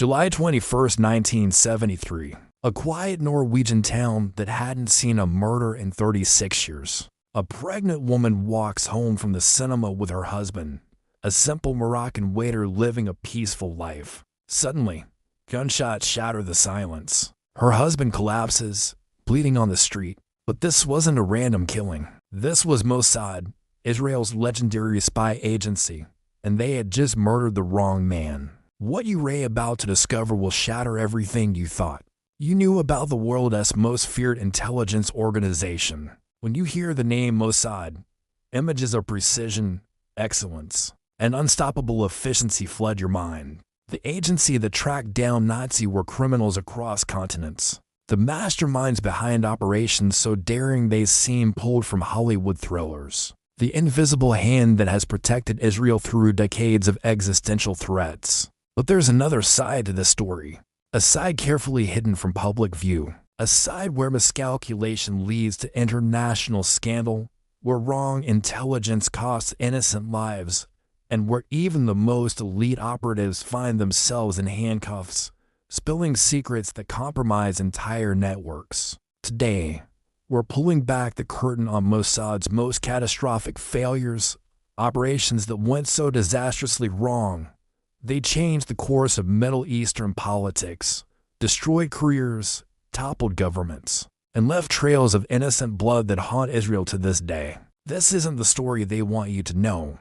July 21, 1973. A quiet Norwegian town that hadn't seen a murder in 36 years. A pregnant woman walks home from the cinema with her husband, a simple Moroccan waiter living a peaceful life. Suddenly, gunshots shatter the silence. Her husband collapses, bleeding on the street. But this wasn't a random killing. This was Mossad, Israel's legendary spy agency, and they had just murdered the wrong man. What you're about to discover will shatter everything you thought you knew about the world's most feared intelligence organization. When you hear the name Mossad, images of precision, excellence, and unstoppable efficiency flood your mind. The agency that tracked down Nazi war criminals across continents. The masterminds behind operations so daring they seem pulled from Hollywood thrillers. The invisible hand that has protected Israel through decades of existential threats. But there's another side to this story. A side carefully hidden from public view. A side where miscalculation leads to international scandal, where wrong intelligence costs innocent lives, and where even the most elite operatives find themselves in handcuffs, spilling secrets that compromise entire networks. Today, we're pulling back the curtain on Mossad's most catastrophic failures, operations that went so disastrously wrong. They changed the course of Middle Eastern politics, destroyed careers, toppled governments, and left trails of innocent blood that haunt Israel to this day. This isn't the story they want you to know,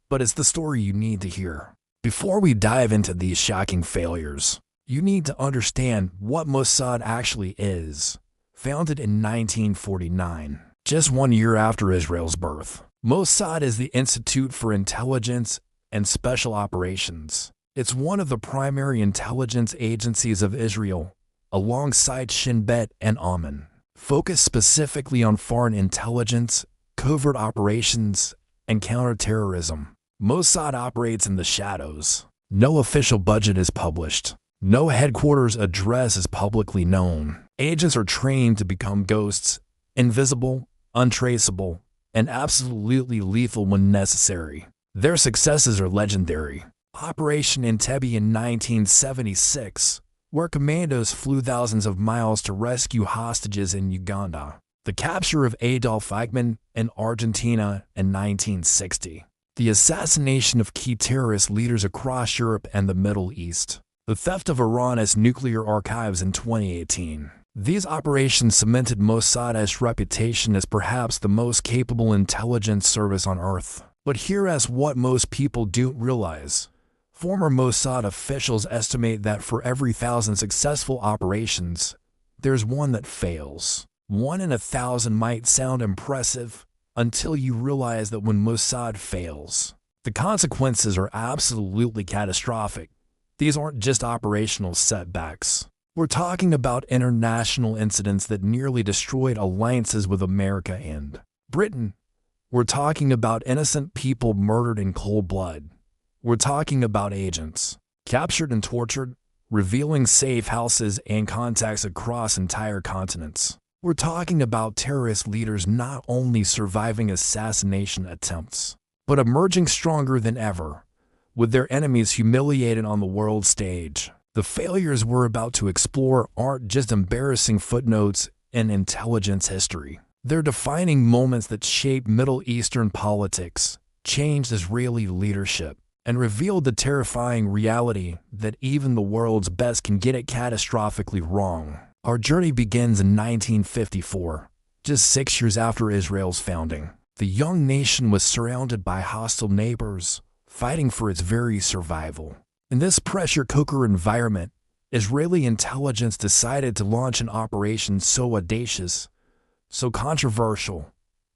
but it's the story you need to hear. Before we dive into these shocking failures, you need to understand what Mossad actually is. Founded in 1949, just 1 year after Israel's birth, Mossad is the Institute for Intelligence and Special Operations. It's one of the primary intelligence agencies of Israel, alongside Shin Bet and Amen, focused specifically on foreign intelligence, covert operations, and counterterrorism. Mossad operates in the shadows. No official budget is published. No headquarters address is publicly known. Agents are trained to become ghosts, invisible, untraceable, and absolutely lethal when necessary. Their successes are legendary. Operation Entebbe in 1976, where commandos flew thousands of miles to rescue hostages in Uganda. The capture of Adolf Eichmann in Argentina in 1960. The assassination of key terrorist leaders across Europe and the Middle East. The theft of Iran's nuclear archives in 2018. These operations cemented Mossad's reputation as perhaps the most capable intelligence service on Earth. But here is what most people don't realize. Former Mossad officials estimate that for every 1,000 successful operations, there's one that fails. 1 in 1,000 might sound impressive until you realize that when Mossad fails, the consequences are absolutely catastrophic. These aren't just operational setbacks. We're talking about international incidents that nearly destroyed alliances with America and Britain. We're talking about innocent people murdered in cold blood. We're talking about agents captured and tortured, revealing safe houses and contacts across entire continents. We're talking about terrorist leaders not only surviving assassination attempts, but emerging stronger than ever, with their enemies humiliated on the world stage. The failures we're about to explore aren't just embarrassing footnotes in intelligence history. They're defining moments that shaped Middle Eastern politics, changed Israeli leadership, and revealed the terrifying reality that even the world's best can get it catastrophically wrong. Our journey begins in 1954, just 6 years after Israel's founding. The young nation was surrounded by hostile neighbors, fighting for its very survival. In this pressure cooker environment, Israeli intelligence decided to launch an operation so audacious, so controversial,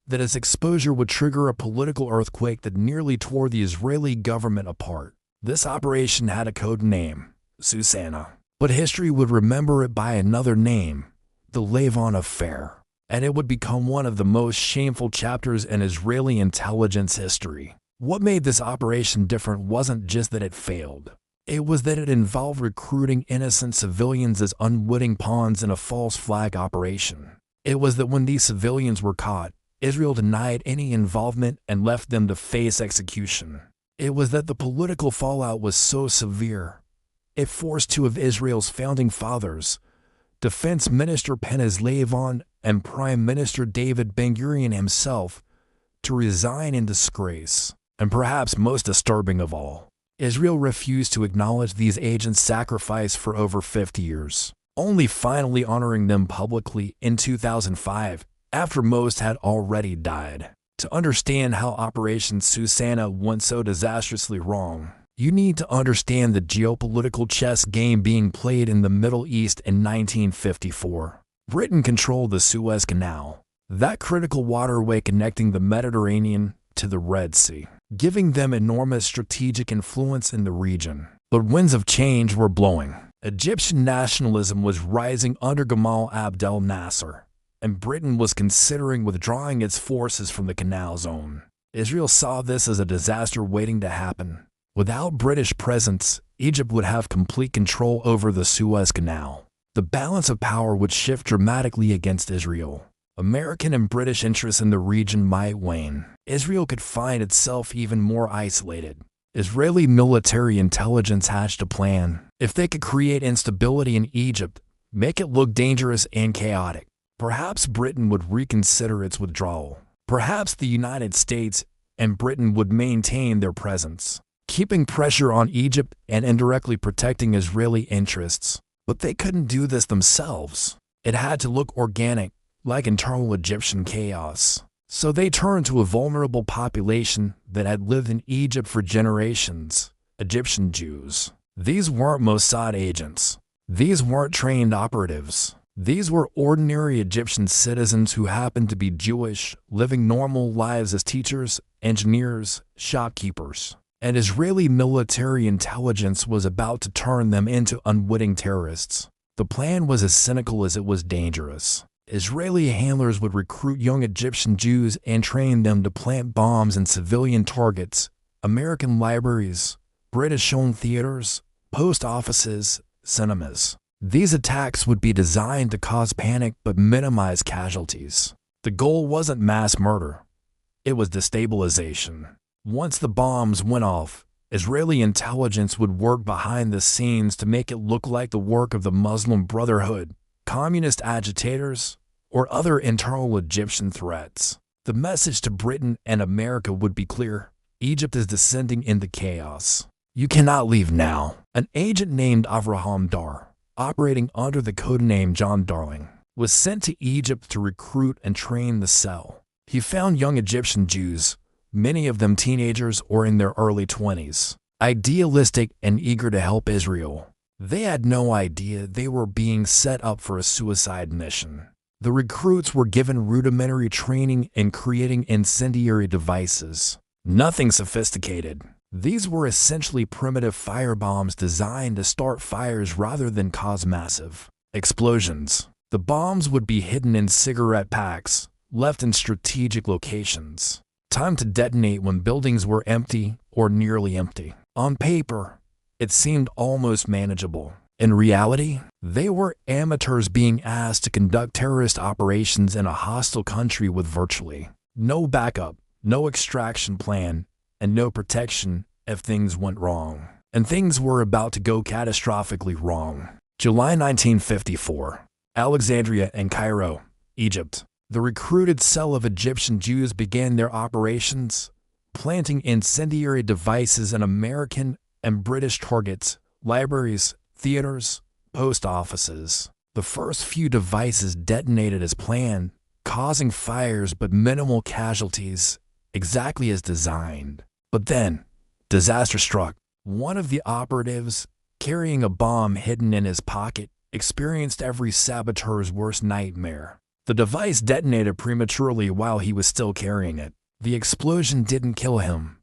that its exposure would trigger a political earthquake that nearly tore the Israeli government apart. This operation had a code name, Susanna, but history would remember it by another name, the Lavon Affair, and it would become one of the most shameful chapters in Israeli intelligence history. What made this operation different wasn't just that it failed. It was that it involved recruiting innocent civilians as unwitting pawns in a false flag operation. It was that when these civilians were caught, Israel denied any involvement and left them to face execution. It was that the political fallout was so severe, It forced two of Israel's founding fathers, Defense Minister Peres Lavon and Prime Minister David Ben-Gurion himself, to resign in disgrace. And perhaps most disturbing of all, Israel refused to acknowledge these agents' sacrifice for over 50 years, only finally honoring them publicly in 2005 after most had already died. To understand how Operation Susanna went so disastrously wrong, you need to understand the geopolitical chess game being played in the Middle East in 1954. Britain controlled the Suez Canal, that critical waterway connecting the Mediterranean to the Red Sea, giving them enormous strategic influence in the region. But winds of change were blowing. Egyptian nationalism was rising under Gamal Abdel Nasser, and Britain was considering withdrawing its forces from the Canal Zone. Israel saw this as a disaster waiting to happen. Without British presence, Egypt would have complete control over the Suez Canal. The balance of power would shift dramatically against Israel. American and British interests in the region might wane. Israel could find itself even more isolated. Israeli military intelligence hatched a plan. If they could create instability in Egypt, make it look dangerous and chaotic, perhaps Britain would reconsider its withdrawal. Perhaps the United States and Britain would maintain their presence, keeping pressure on Egypt and indirectly protecting Israeli interests. But they couldn't do this themselves. It had to look organic, like internal Egyptian chaos. So they turned to a vulnerable population that had lived in Egypt for generations, Egyptian Jews. These weren't Mossad agents. These weren't trained operatives. These were ordinary Egyptian citizens who happened to be Jewish, living normal lives as teachers, engineers, shopkeepers. And Israeli military intelligence was about to turn them into unwitting terrorists. The plan was as cynical as it was dangerous. Israeli handlers would recruit young Egyptian Jews and train them to plant bombs in civilian targets, American libraries, British-owned theaters, post offices, cinemas. These attacks would be designed to cause panic but minimize casualties. The goal wasn't mass murder. It was destabilization. Once the bombs went off, Israeli intelligence would work behind the scenes to make it look like the work of the Muslim Brotherhood, communist agitators, or other internal Egyptian threats. The message to Britain and America would be clear: Egypt is descending into chaos. You cannot leave now. An agent named Avraham Dar, operating under the codename John Darling, was sent to Egypt to recruit and train the cell. He found young Egyptian Jews, many of them teenagers or in their early 20s, idealistic and eager to help Israel. They had no idea they were being set up for a suicide mission. The recruits were given rudimentary training in creating incendiary devices. Nothing sophisticated. These were essentially primitive firebombs designed to start fires rather than cause massive explosions. The bombs would be hidden in cigarette packs, left in strategic locations, timed to detonate when buildings were empty or nearly empty. On paper, it seemed almost manageable. In reality, they were amateurs being asked to conduct terrorist operations in a hostile country with virtually no backup, no extraction plan, and no protection if things went wrong. And things were about to go catastrophically wrong. July 1954, Alexandria and Cairo, Egypt. The recruited cell of Egyptian Jews began their operations, planting incendiary devices in American and British targets, libraries, theaters, post offices. The first few devices detonated as planned, causing fires but minimal casualties, exactly as designed. But then, disaster struck. One of the operatives, carrying a bomb hidden in his pocket, experienced every saboteur's worst nightmare. The device detonated prematurely while he was still carrying it. The explosion didn't kill him,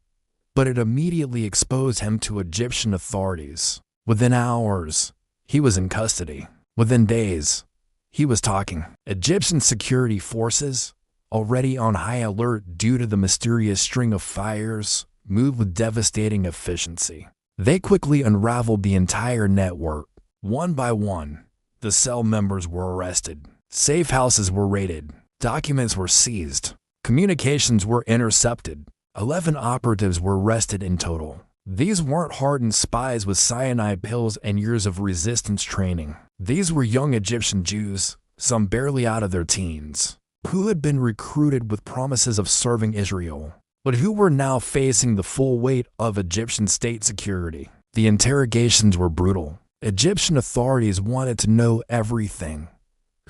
but it immediately exposed him to Egyptian authorities. Within hours, he was in custody. Within days, he was talking. Egyptian security forces, already on high alert due to the mysterious string of fires, moved with devastating efficiency. They quickly unraveled the entire network. One by one, the cell members were arrested. Safe houses were raided. Documents were seized. Communications were intercepted. 11 operatives were arrested in total. These weren't hardened spies with cyanide pills and years of resistance training. These were young Egyptian Jews, some barely out of their teens, who had been recruited with promises of serving Israel, but who were now facing the full weight of Egyptian state security. The interrogations were brutal. Egyptian authorities wanted to know everything: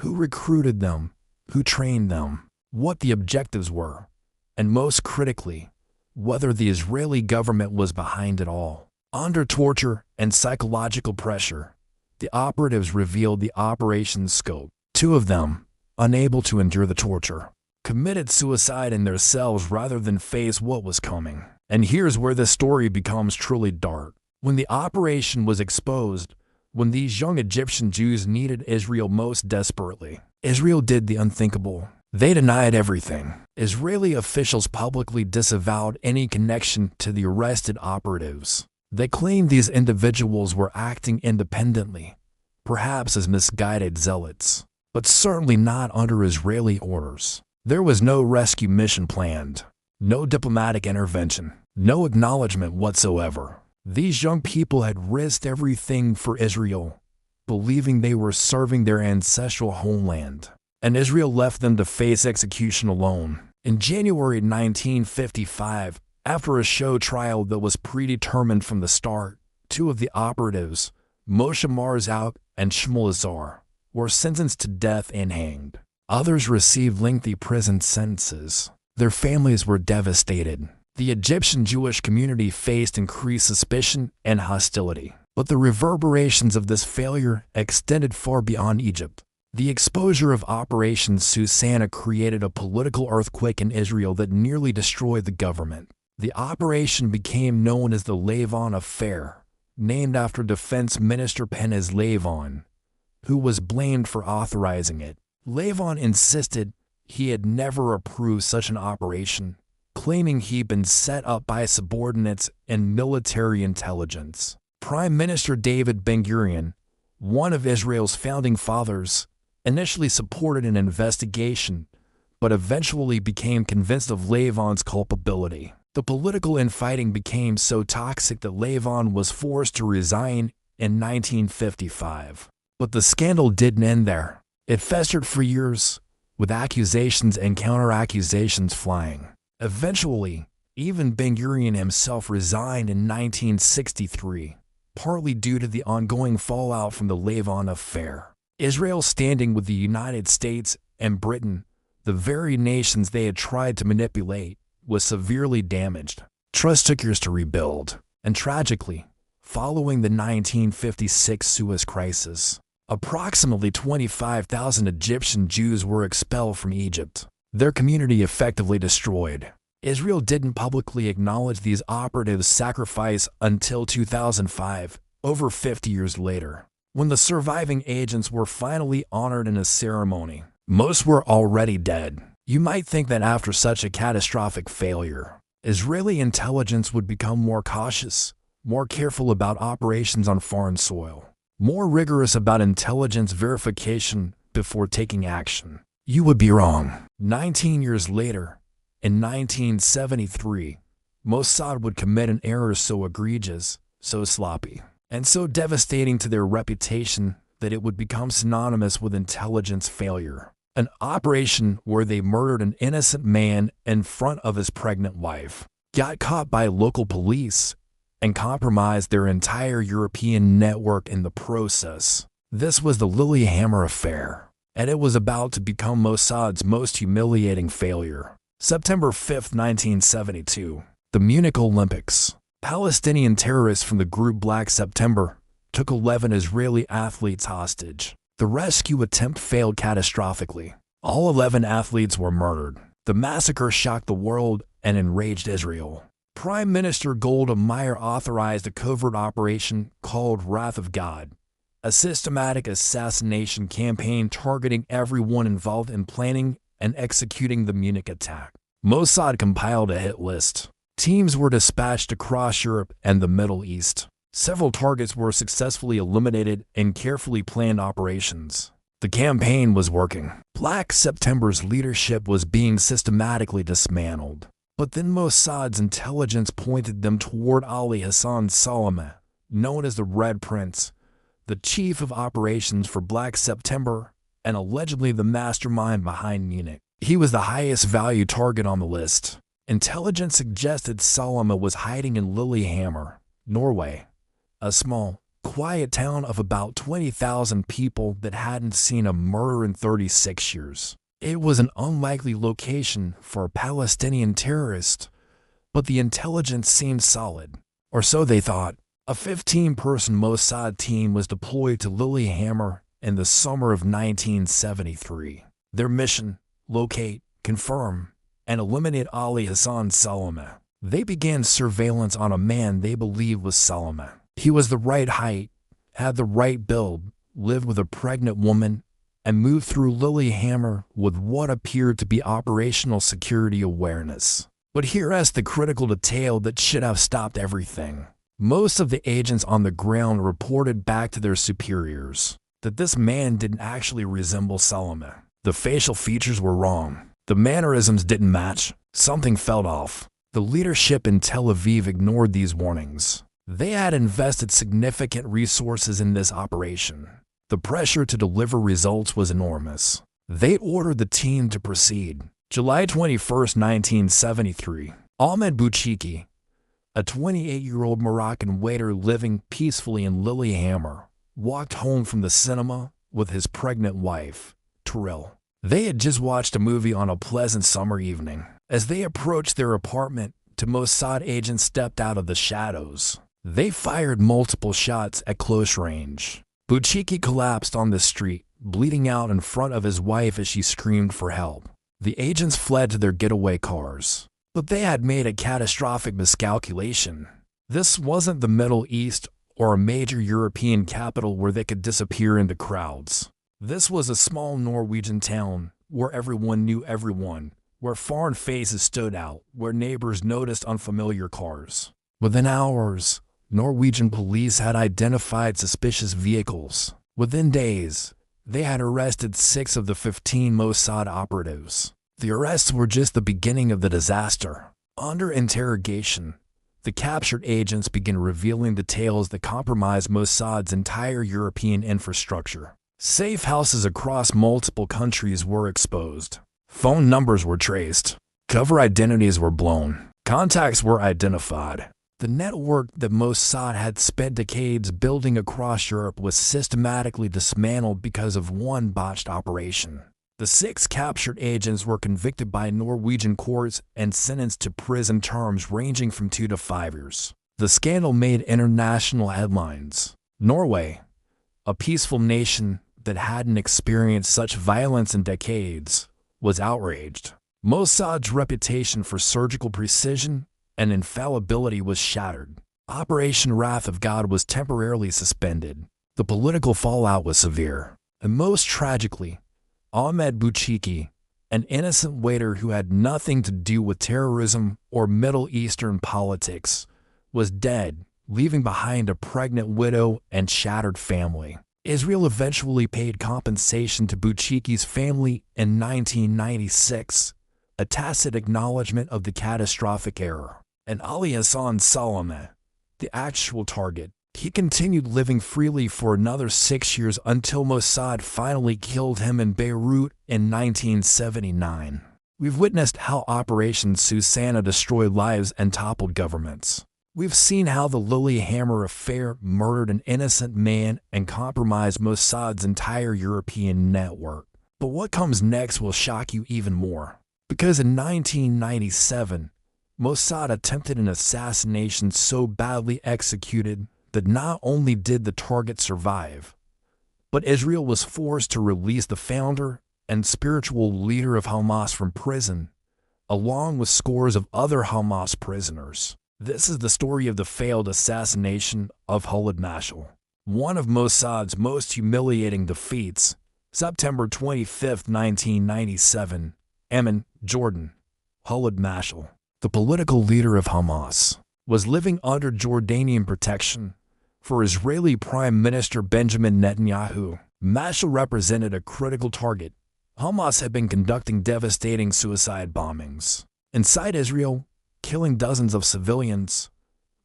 who recruited them, who trained them, what the objectives were, and most critically, whether the Israeli government was behind it all. Under torture and psychological pressure, the operatives revealed the operation's scope. 2 of them, unable to endure the torture, committed suicide in their cells rather than face what was coming. And here's where the story becomes truly dark. When the operation was exposed, when these young Egyptian Jews needed Israel most desperately, Israel did the unthinkable. They denied everything. Israeli officials publicly disavowed any connection to the arrested operatives. They claimed these individuals were acting independently, perhaps as misguided zealots, but certainly not under Israeli orders. There was no rescue mission planned, no diplomatic intervention, no acknowledgement whatsoever. These young people had risked everything for Israel, believing they were serving their ancestral homeland, and Israel left them to face execution alone. In January 1955, after a show trial that was predetermined from the start, 2 of the operatives, Moshe Marzouk and Shmuel Azar, were sentenced to death and hanged. Others received lengthy prison sentences. Their families were devastated. The Egyptian Jewish community faced increased suspicion and hostility. But the reverberations of this failure extended far beyond Egypt. The exposure of Operation Susanna created a political earthquake in Israel that nearly destroyed the government. The operation became known as the Lavon Affair, named after Defense Minister Penes Lavon, who was blamed for authorizing it. Lavon insisted he had never approved such an operation, claiming he'd been set up by subordinates and military intelligence. Prime Minister David Ben-Gurion, one of Israel's founding fathers, initially supported an investigation, but eventually became convinced of Lavon's culpability. The political infighting became so toxic that Lavon was forced to resign in 1955. But the scandal didn't end there. It festered for years, with accusations and counter-accusations flying. Eventually, even Ben-Gurion himself resigned in 1963, partly due to the ongoing fallout from the Lavon Affair. Israel's standing with the United States and Britain, the very nations they had tried to manipulate, was severely damaged. Trust took years to rebuild, and tragically, following the 1956 Suez Crisis, approximately 25,000 Egyptian Jews were expelled from Egypt, their community effectively destroyed. Israel didn't publicly acknowledge these operatives' sacrifice until 2005, over 50 years later, when the surviving agents were finally honored in a ceremony. Most were already dead. You might think that after such a catastrophic failure, Israeli intelligence would become more cautious, more careful about operations on foreign soil, more rigorous about intelligence verification before taking action. You would be wrong. 19 years later, in 1973, Mossad would commit an error so egregious, so sloppy, and so devastating to their reputation that it would become synonymous with intelligence failure. An operation where they murdered an innocent man in front of his pregnant wife, got caught by local police, and compromised their entire European network in the process. This was the Lillehammer Affair, and it was about to become Mossad's most humiliating failure. September 5, 1972, the Munich Olympics. Palestinian terrorists from the group Black September took 11 Israeli athletes hostage. The rescue attempt failed catastrophically. All 11 athletes were murdered. The massacre shocked the world and enraged Israel. Prime Minister Golda Meir authorized a covert operation called Wrath of God, a systematic assassination campaign targeting everyone involved in planning and executing the Munich attack. Mossad compiled a hit list. Teams were dispatched across Europe and the Middle East. Several targets were successfully eliminated in carefully planned operations. The campaign was working. Black September's leadership was being systematically dismantled. But then Mossad's intelligence pointed them toward Ali Hassan Salama, known as the Red Prince, the chief of operations for Black September and allegedly the mastermind behind Munich. He was the highest value target on the list. Intelligence suggested Salama was hiding in Lillehammer, Norway, a small, quiet town of about 20,000 people that hadn't seen a murder in 36 years. It was an unlikely location for a Palestinian terrorist, but the intelligence seemed solid, or so they thought. A 15-person Mossad team was deployed to Lillehammer in the summer of 1973. Their mission: locate, confirm, and eliminate Ali Hassan Salama. They began surveillance on a man they believed was Salama. He was the right height, had the right build, lived with a pregnant woman, and moved through Lillehammer with what appeared to be operational security awareness. But here's the critical detail that should have stopped everything. Most of the agents on the ground reported back to their superiors that this man didn't actually resemble Salama. The facial features were wrong. The mannerisms didn't match. Something felt off. The leadership in Tel Aviv ignored these warnings. They had invested significant resources in this operation. The pressure to deliver results was enormous. They ordered the team to proceed. July 21, 1973. Ahmed Bouchiki, a 28-year-old Moroccan waiter living peacefully in Lillehammer, walked home from the cinema with his pregnant wife, Terrell. They had just watched a movie on a pleasant summer evening. As they approached their apartment, two Mossad agents stepped out of the shadows. They fired multiple shots at close range. Bouchiki collapsed on the street, bleeding out in front of his wife as she screamed for help. The agents fled to their getaway cars. But they had made a catastrophic miscalculation. This wasn't the Middle East or a major European capital where they could disappear into crowds. This was a small Norwegian town where everyone knew everyone, where foreign faces stood out, where neighbors noticed unfamiliar cars. Within hours, Norwegian police had identified suspicious vehicles. Within days, they had arrested 6 of the 15 Mossad operatives. The arrests were just the beginning of the disaster. Under interrogation, the captured agents began revealing details that compromised Mossad's entire European infrastructure. Safe houses across multiple countries were exposed. Phone numbers were traced. Cover identities were blown. Contacts were identified. The network that Mossad had spent decades building across Europe was systematically dismantled because of one botched operation. The 6 captured agents were convicted by Norwegian courts and sentenced to prison terms ranging from 2 to 5 years. The scandal made international headlines. Norway, a peaceful nation that hadn't experienced such violence in decades, was outraged. Mossad's reputation for surgical precision and infallibility was shattered. Operation Wrath of God was temporarily suspended. The political fallout was severe. And most tragically, Ahmed Bouchiki, an innocent waiter who had nothing to do with terrorism or Middle Eastern politics, was dead, leaving behind a pregnant widow and shattered family. Israel eventually paid compensation to Bouchiki's family in 1996, a tacit acknowledgement of the catastrophic error. And Ali Hassan Salama, the actual target, he continued living freely for another 6 years until Mossad finally killed him in Beirut in 1979. We've witnessed how Operation Susanna destroyed lives and toppled governments. We've seen how the Lillehammer affair murdered an innocent man and compromised Mossad's entire European network. But what comes next will shock you even more. Because in 1997, Mossad attempted an assassination so badly executed that not only did the target survive, but Israel was forced to release the founder and spiritual leader of Hamas from prison, along with scores of other Hamas prisoners. This is the story of the failed assassination of Khalid Mashal, one of Mossad's most humiliating defeats. September 25, 1997, Amman, Jordan. Khalid Mashal, the political leader of Hamas, was living under Jordanian protection for Israeli Prime Minister Benjamin Netanyahu. Mashal represented a critical target. Hamas had been conducting devastating suicide bombings, Inside Israel, killing dozens of civilians,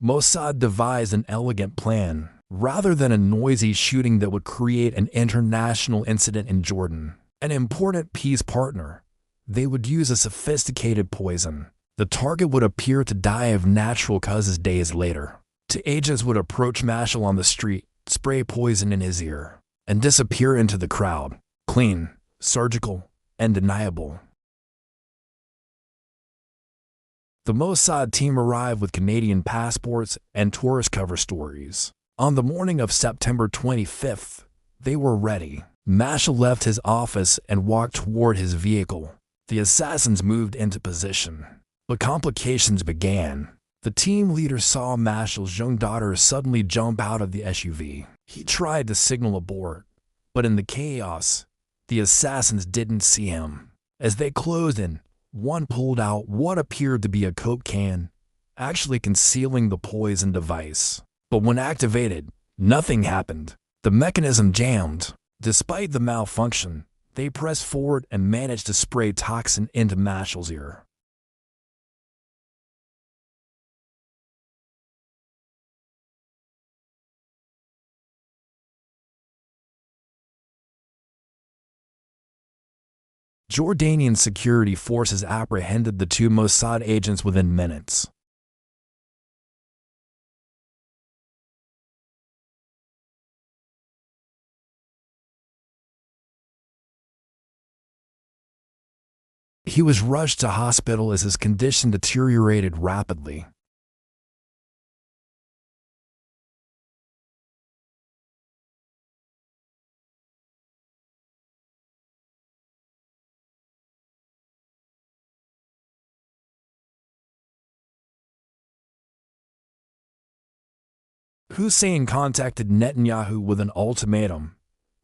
Mossad devised an elegant plan. Rather than a noisy shooting that would create an international incident in Jordan, an important peace partner, they would use a sophisticated poison. The target would appear to die of natural causes days later. Two agents would approach Mashal on the street, spray poison in his ear, and disappear into the crowd. Clean, surgical, and undeniable. The Mossad team arrived with Canadian passports and tourist cover stories. On the morning of September 25th, they were ready. Mashal left his office and walked toward his vehicle. The assassins moved into position. But complications began. The team leader saw Mashal's young daughter suddenly jump out of the SUV. He tried to signal abort, but in the chaos, the assassins didn't see him. As they closed in, one pulled out what appeared to be a Coke can, actually concealing the poison device. But when activated, nothing happened. The mechanism jammed. Despite the malfunction, they pressed forward and managed to spray toxin into Mashal's ear. Jordanian security forces apprehended the two Mossad agents within minutes. He was rushed to hospital as his condition deteriorated rapidly. Hussein contacted Netanyahu with an ultimatum: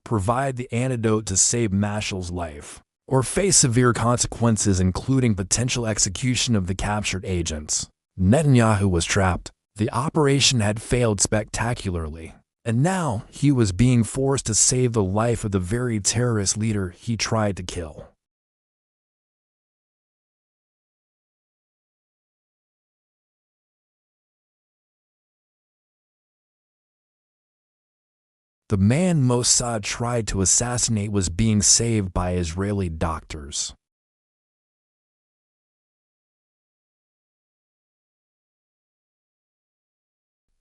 provide the antidote to save Mashal's life, or face severe consequences including potential execution of the captured agents. Netanyahu was trapped. The operation had failed spectacularly, and now he was being forced to save the life of the very terrorist leader he tried to kill. The man Mossad tried to assassinate was being saved by Israeli doctors.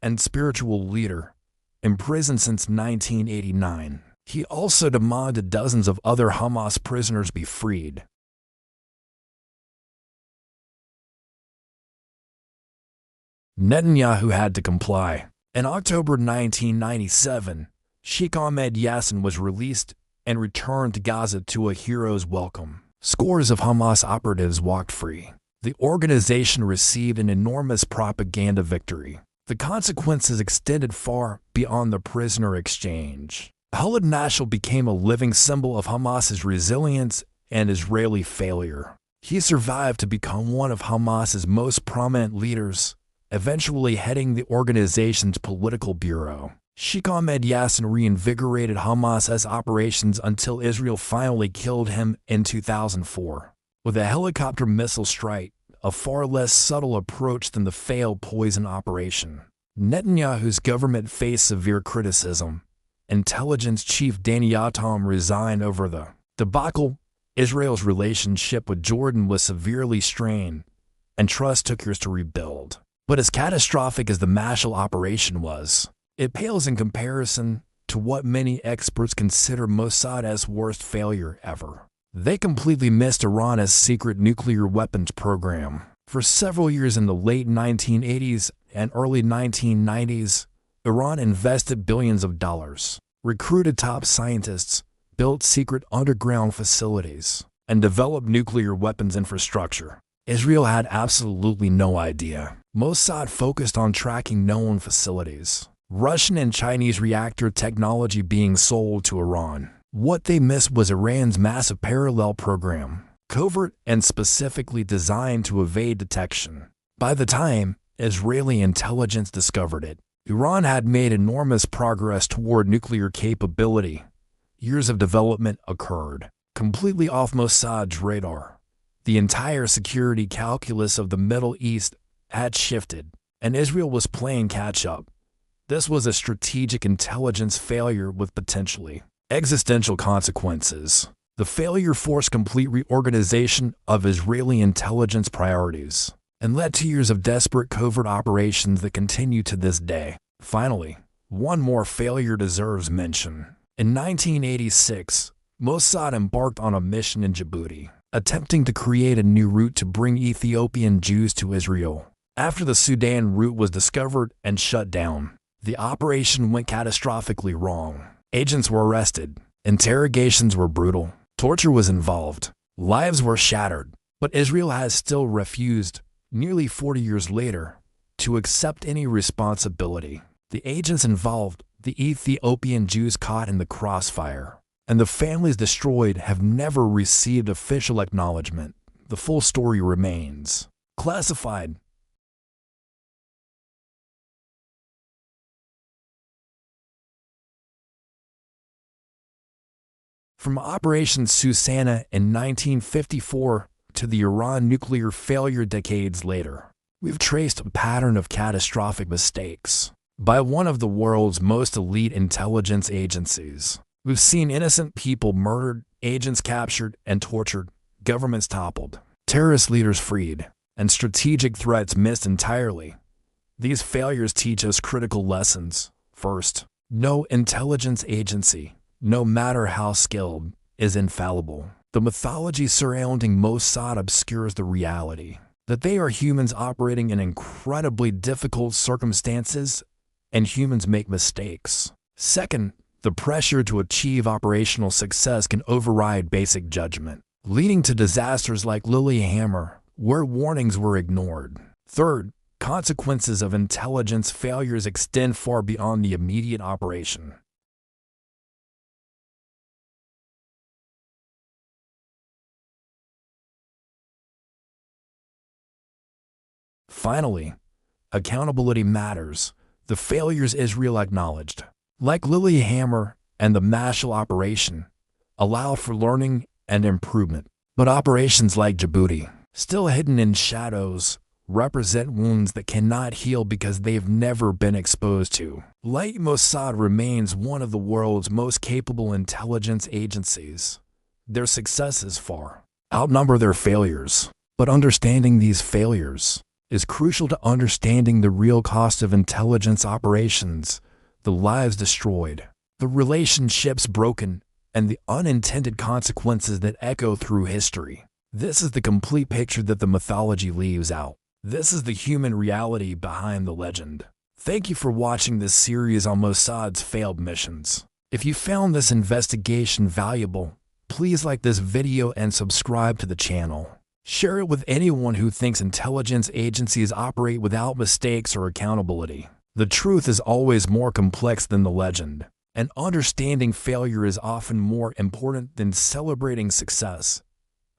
And spiritual leader, imprisoned since 1989. He also demanded dozens of other Hamas prisoners be freed. Netanyahu had to comply. In October 1997, Sheikh Ahmed Yassin was released and returned to Gaza to a hero's welcome. Scores of Hamas operatives walked free. The organization received an enormous propaganda victory. The consequences extended far beyond the prisoner exchange. Khalid Mashal became a living symbol of Hamas's resilience and Israeli failure. He survived to become one of Hamas's most prominent leaders, eventually heading the organization's political bureau. Sheikh Ahmed Yassin reinvigorated Hamas's operations until Israel finally killed him in 2004. With a helicopter missile strike, a far less subtle approach than the failed poison operation. Netanyahu's government faced severe criticism. Intelligence chief Danny Yatom resigned over the debacle. Israel's relationship with Jordan was severely strained, and trust took years to rebuild. But as catastrophic as the Mashal operation was, it pales in comparison to what many experts consider Mossad's worst failure ever. They completely missed Iran's secret nuclear weapons program. For several years in the late 1980s and early 1990s, Iran invested billions of dollars, recruited top scientists, built secret underground facilities, and developed nuclear weapons infrastructure. Israel had absolutely no idea. Mossad focused on tracking known facilities. Russian and Chinese reactor technology being sold to Iran. What they missed was Iran's massive parallel program, covert and specifically designed to evade detection. By the time Israeli intelligence discovered it, Iran had made enormous progress toward nuclear capability. Years of development occurred, completely off Mossad's radar. The entire security calculus of the Middle East had shifted, and Israel was playing catch-up. This was a strategic intelligence failure with potentially existential consequences. The failure forced complete reorganization of Israeli intelligence priorities and led to years of desperate covert operations that continue to this day. Finally, one more failure deserves mention. In 1986, Mossad embarked on a mission in Djibouti, attempting to create a new route to bring Ethiopian Jews to Israel. After the Sudan route was discovered and shut down, the operation went catastrophically wrong. Agents were arrested, interrogations were brutal, torture was involved, lives were shattered, but Israel has still refused, nearly 40 years later, to accept any responsibility. The agents involved, the Ethiopian Jews caught in the crossfire, and the families destroyed have never received official acknowledgement. The full story remains classified. From Operation Susanna in 1954 to the Iran nuclear failure decades later, we've traced a pattern of catastrophic mistakes by one of the world's most elite intelligence agencies. We've seen innocent people murdered, agents captured and tortured, governments toppled, terrorist leaders freed, and strategic threats missed entirely. These failures teach us critical lessons. First, no intelligence agency, no matter how skilled, is infallible. The mythology surrounding Mossad obscures the reality that they are humans operating in incredibly difficult circumstances, and humans make mistakes. Second, the pressure to achieve operational success can override basic judgment, leading to disasters like Lilyhammer, where warnings were ignored. Third, consequences of intelligence failures extend far beyond the immediate operation. Finally, accountability matters. The failures Israel acknowledged, like Lilyhammer and the Mashal operation, allow for learning and improvement. But operations like Djibouti, still hidden in shadows, represent wounds that cannot heal because they've never been exposed to. Like Mossad remains one of the world's most capable intelligence agencies. Their successes far outnumber their failures. But understanding these failures is crucial to understanding the real cost of intelligence operations, the lives destroyed, the relationships broken, and the unintended consequences that echo through history. This is the complete picture that the mythology leaves out. This is the human reality behind the legend. Thank you for watching this series on Mossad's failed missions. If you found this investigation valuable, please like this video and subscribe to the channel. Share it with anyone who thinks intelligence agencies operate without mistakes or accountability. The truth is always more complex than the legend, and understanding failure is often more important than celebrating success.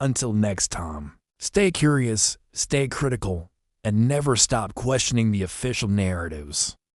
Until next time, stay curious, stay critical, and never stop questioning the official narratives.